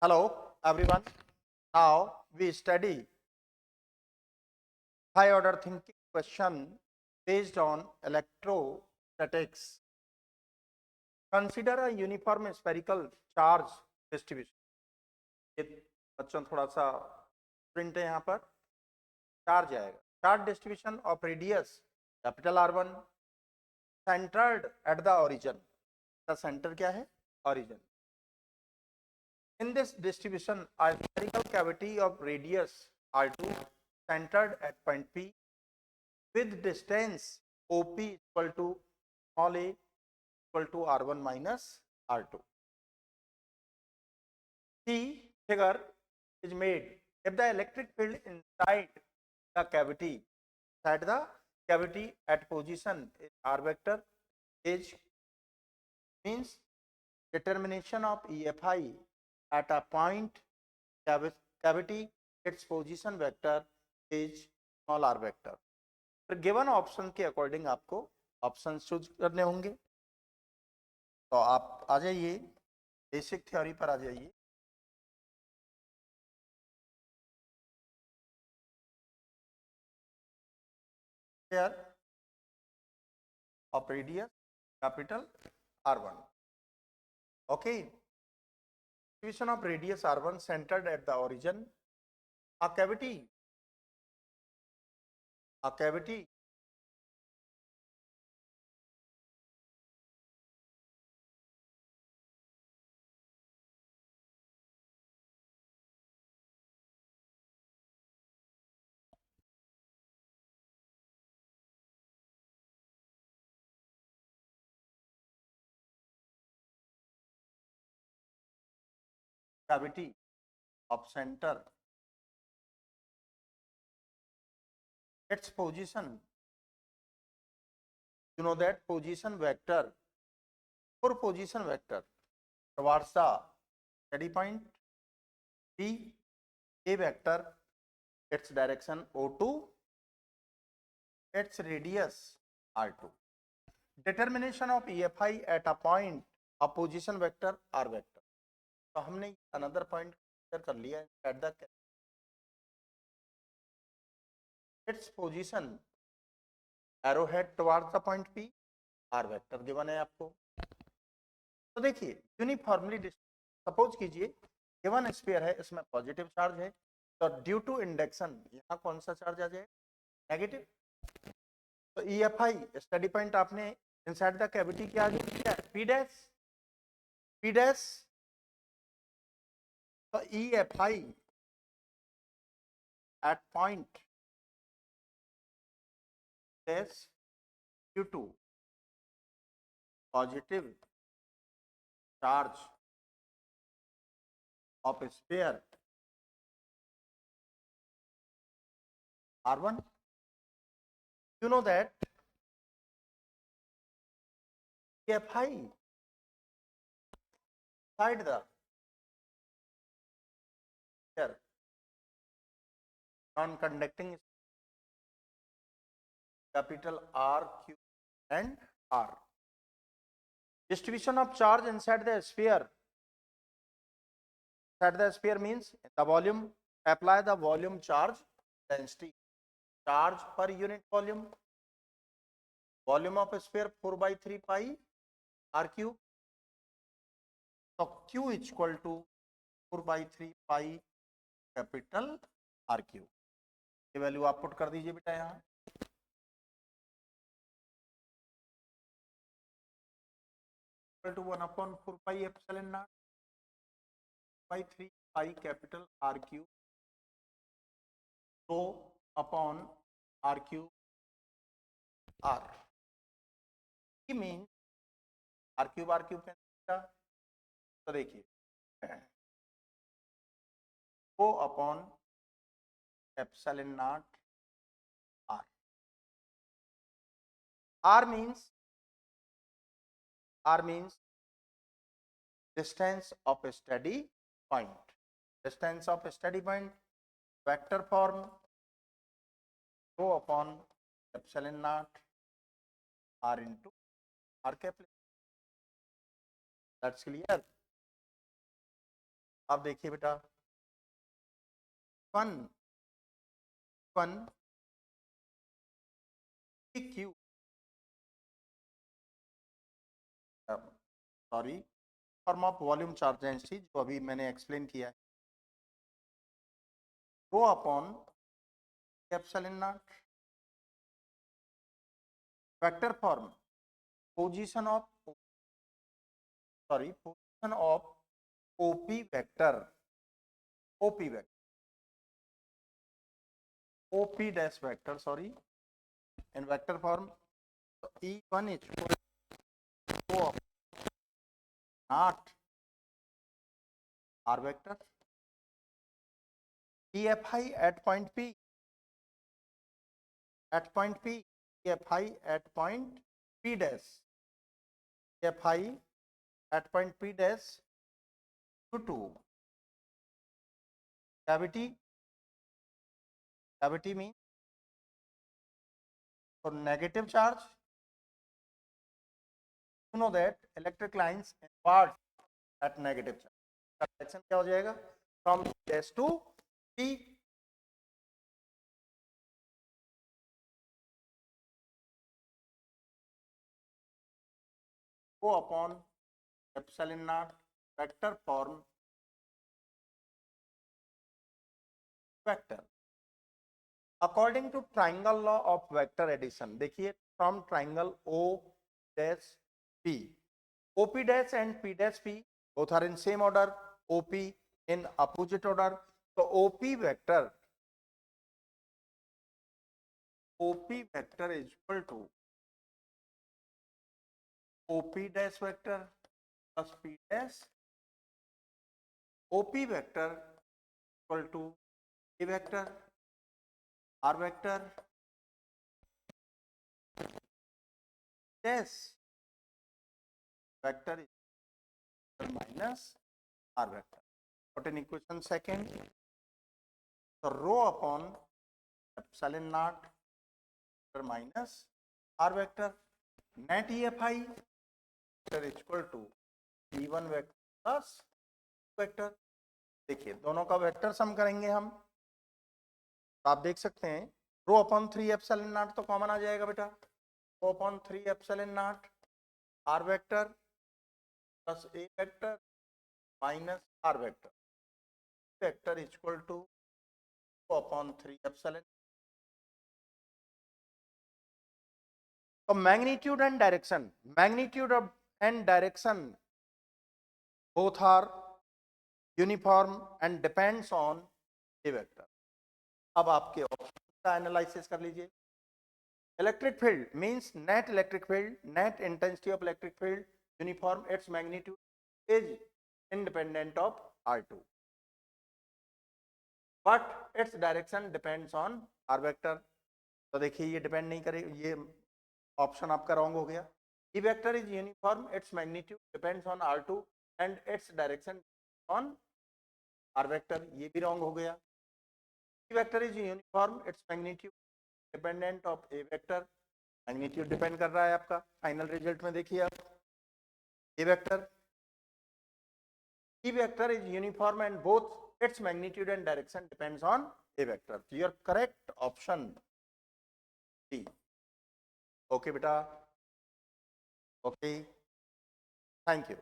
Hello, everyone. Now we study high order thinking question based on electrostatics. Consider a uniform spherical charge distribution. ये बच्चों थोड़ा सा print है यहाँ पर चार्ज आएगा. Charge distribution of radius capital R1 centred at the origin. The centre क्या है? Origin. In this distribution, a spherical cavity of radius R2 centered at point P with distance OP equal to small a equal to R1 minus R2. The figure is made if the electric field inside the cavity at position is R vector is means determination of EFI at a point cavity its position vector is small r vector. फिर given option के according आपको option choose करने होंगे. तो आप आ जाइए basic theory पर आ जाइए. Of radius capital R1. Okay. Distribution of radius R1 centered at the origin. A cavity of center, its position, you know that position vector for position vector towards the steady point B, a vector its direction O2, its radius R2. Determination of EFI at a point a position vector R vector. तो हमने another point कर लिया at the its position arrowhead towards the point P R vector given है आपको. तो देखिए uniformly suppose कीजिए given sphere है, इसमें पॉजिटिव चार्ज है, तो ड्यू टू इंडक्शन यहाँ कौन सा चार्ज आ जाए? नेगेटिव. तो EFI स्टडी पॉइंट आपने इनसाइड द कैविटी क्या आ गया? P dash. तो EFI at point dash due to positive charge of a sphere R1. You know that EFI inside the sphere non-conducting capital R, Q and R. Distribution of charge inside the sphere. Inside the sphere means the volume, apply the volume charge density. Charge per unit volume. Volume of a sphere 4/3 pi R cube. So Q is equal to 4/3 pi capital R cube. ये value आप put कर दीजिए बेटा यहाँ. To 1/4 pi epsilon naught by 3 pi capital R cube rho upon R cube R. It means R cube cancel. तो देखिए rho upon epsilon naught R. R means distance of a steady point. Distance of a steady point vector form rho upon epsilon naught R into R cap. That's clear. आप देखिए बेटा, one one Q, sorry, form of volume charge density जो अभी मैंने explain किया है, rho upon epsilon not, vector form, position of, sorry, position of OP vector, OP vector, OP dash vector, sorry, in vector form, E1 is equal to not r vector, EFI at point P, at point P, EFI at point P dash, EFI at point P dash due to cavity, cavity means for negative charge, you know that electric lines impart at negative charge, direction क्या हो जाएगा, from P dash to P, go upon epsilon naught vector form vector according to triangle law of vector addition. देखिए, from triangle O dash P, OP dash and P dash P both are in same order, OP in opposite order, so OP vector is equal to OP dash vector plus P dash, OP vector equal to A vector, R vector dash vector is minus R vector. Put in equation second, so rho upon epsilon naught minus R vector, net EFI vector is equal to E1 vector plus vector. देखिए दोनों का vector sum करेंगे हम, तो आप देख सकते हैं रो अपॉन 3 एप्सिलॉन नॉट तो कॉमन आ जाएगा बेटा, rho upon 3 epsilon naught r vector plus a vector minus r vector, vector equal to rho upon 3 epsilon. तो magnitude and direction, magnitude and direction both are uniform and depends on a vector. अब आपके option का analysis कर लीजिए। Electric field means net electric field, net intensity of electric field uniform, its magnitude is independent of R2 but its direction depends on R vector. तो देखिए ये depend नहीं करे, ये ऑप्शन आपका रॉन्ग हो गया। E vector is uniform, its magnitude depends on R2 and its direction on R vector, ये भी रॉन्ग हो गया। E vector is uniform, its magnitude dependent of A vector, magnitude depend कर रहा है आपका। फाइनल रिजल्ट में देखिए आप, A vector, E vector is uniform and both its magnitude and direction depends on A vector. Your correct option D। Okay बेटा, okay, thank you.